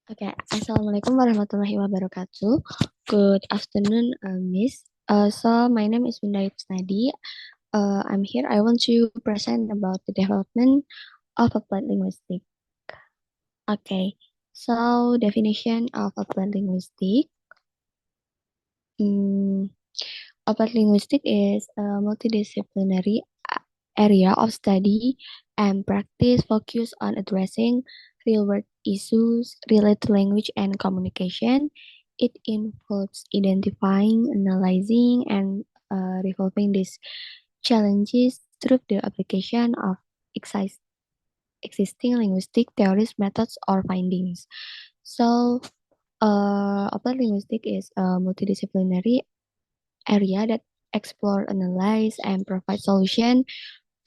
Okay, Assalamualaikum warahmatullahi wabarakatuh. Good afternoon, Miss. So my name is Winda Yusnadi. I'm here. I want to present about the development of applied linguistics. Okay, so definition of applied linguistics. Mm, Applied linguistics is a multidisciplinary area of study and practice focused on addressing real-world issues related to language and communication. It involves identifying, analyzing, and resolving these challenges through the application of exis- existing linguistic theories, methods, or findings. So, applied linguistics is a multidisciplinary area that explore, analyze, and provide solution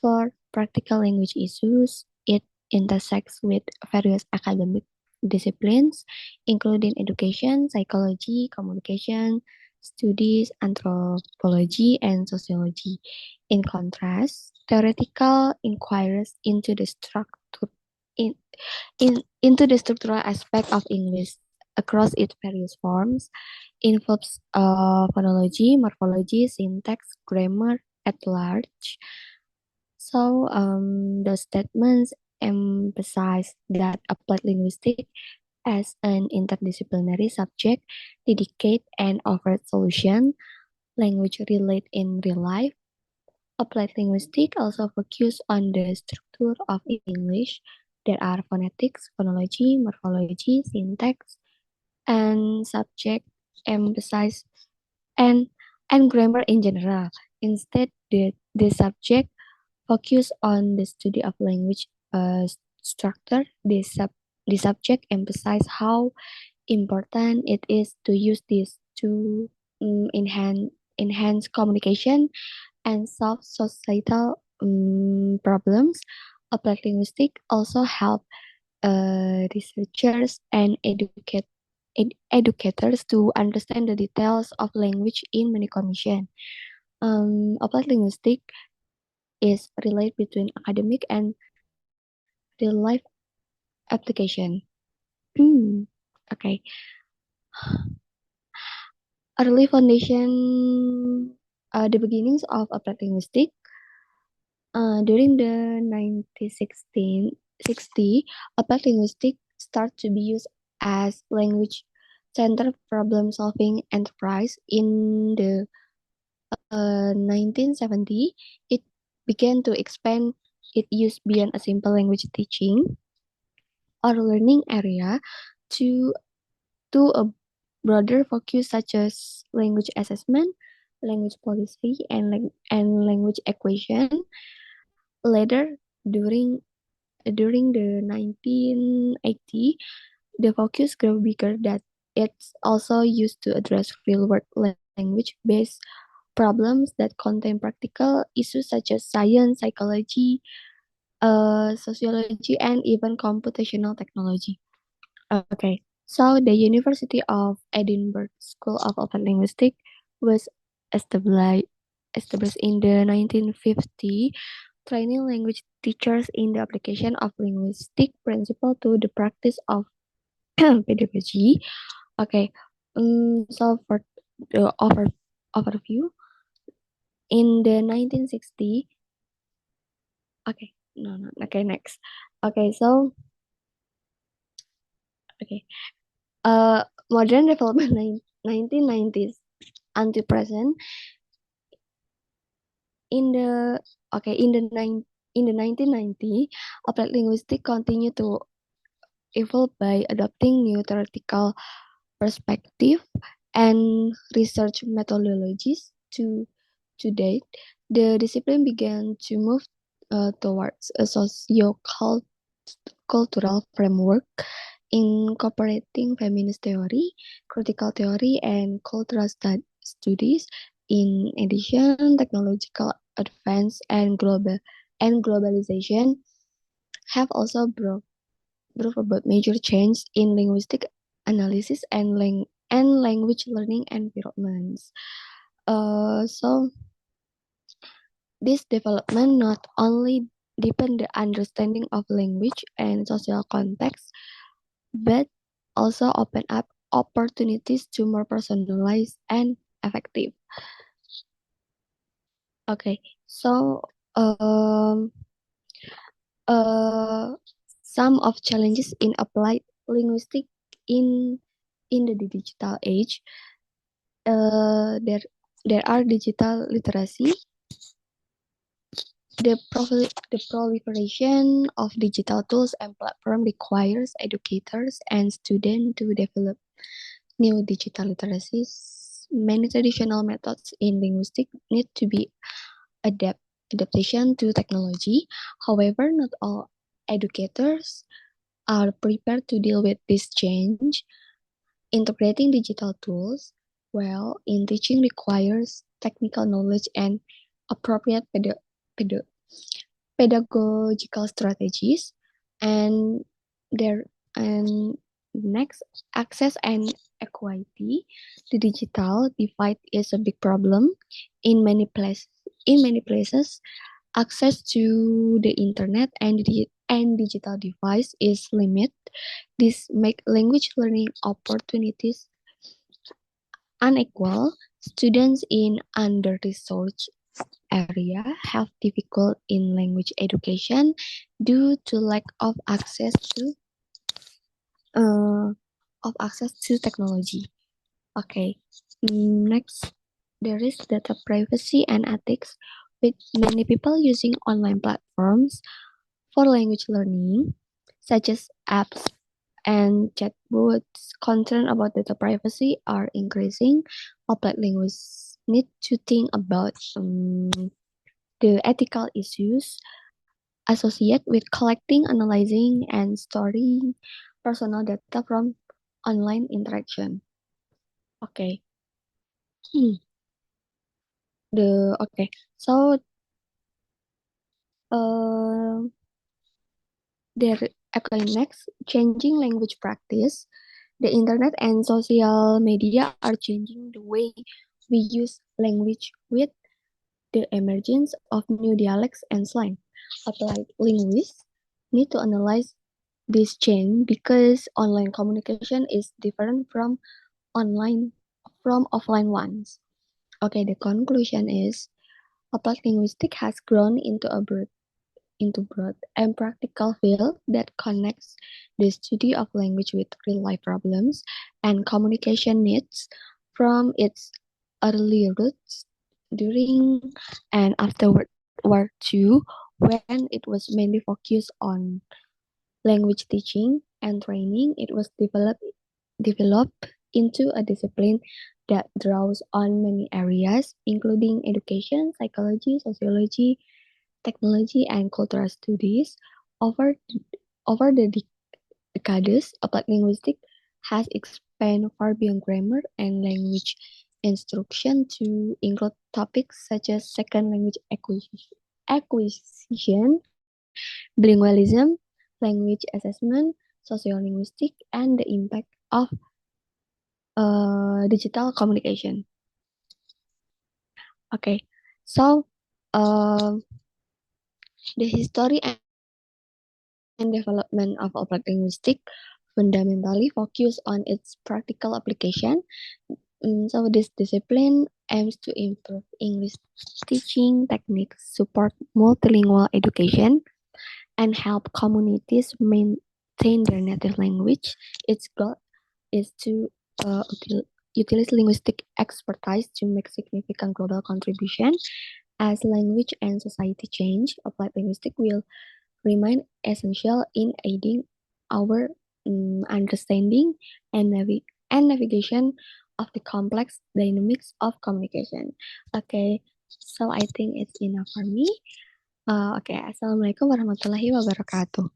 for practical language issues. It intersects with various academic disciplines, including education, psychology, communication, studies, anthropology, and sociology. In contrast, theoretical inquiries into the structure in, into the structural aspect of English across its various forms involves phonology, morphology, syntax, grammar at large. So the statements emphasize that applied linguistics as an interdisciplinary subject dedicate and offer solution language relate in real life. Applied linguistics also focus on the structure of English. There are phonetics, phonology, morphology, syntax, and subject emphasize and grammar in general. Instead, the subject focus on the study of language structure. The subject emphasize how important it is to use this to enhance communication and solve societal problems. Applied linguistics also help researchers and educators to understand the details of language in many conditions. Applied linguistics is relate between academic and real life application. Okay. Early foundation, the beginnings of applied linguistics. During the 1960, applied linguistics start to be used as language center problem solving enterprise. In the 1970, it began to expand its use beyond a simple language teaching or learning area to a broader focus such as language assessment, language policy, and language equation. Later, during the 1980, the focus grew bigger that it's also used to address real-world language-based problems that contain practical issues such as science, psychology, sociology, and even computational technology. Okay, so the University of Edinburgh School of Open Linguistics was established in the 1950, training language teachers in the application of linguistic principle to the practice of pedagogy. Okay, so for the overview, in the 1960, okay, no, okay, next. Okay, so, okay, modern development 1990s until present in the okay in the 1990 applied linguistics continue to evolve by adopting new theoretical perspective and research methodologies. To date, the discipline began to move towards a socio-cultural framework incorporating feminist theory, critical theory, and cultural studies. In addition, technological advance and globalization have also brought about major change in linguistic analysis and language learning environments. So this development not only deepen the understanding of language and social context, but also open up opportunities to more personalized and effective. Okay, so um, uh, some of challenges in applied linguistics in the digital age. There are digital literacy. The proliferation of digital tools and platforms requires educators and students to develop new digital literacies. Many traditional methods in linguistics need to be adaptation to technology. However, not all educators are prepared to deal with this change. Integrating digital tools well in teaching requires technical knowledge and appropriate pedagogical strategies. And there and next, access and equity. The digital divide is a big problem in many places. In many places, access to the internet and digital device is limited. This make language learning opportunities unequal. Students in under-resourced area have difficult in language education due to lack uh, of access to technology. Okay, next, there is data privacy and ethics. With many people using online platforms for language learning, such as apps and chatbots, concern about data privacy are increasing. Applied linguists need to think about the ethical issues associated with collecting, analyzing, and storing personal data from online interaction. Okay. Hmm. So uh, there okay, next, changing language practice. The internet and social media are changing the way we use language with the emergence of new dialects and slang. Applied linguists need to analyze this change because online communication is different online from offline ones. Okay, the conclusion is applied linguistics has grown into broad and practical field that connects the study of language with real-life problems and communication needs. From its early roots during and after World War II, when it was mainly focused on language teaching and training, it was developed into a discipline that draws on many areas, including education, psychology, sociology, technology, and cultural studies. Over, over the decades, applied linguistics has expanded far beyond grammar and language instruction to include topics such as second language acquisition, bilingualism, language assessment, sociolinguistics, and the impact of digital communication. Okay, so uh, the history and development of applied linguistics fundamentally focus on its practical application. So this discipline aims to improve English teaching techniques, support multilingual education, and help communities maintain their native language. Its goal is to utilize linguistic expertise to make significant global contribution. As language and society change, applied linguistics will remain essential in aiding our understanding and navigation of the complex dynamics of communication. Okay, so I think it's enough for me. Oke, Assalamualaikum warahmatullahi wabarakatuh.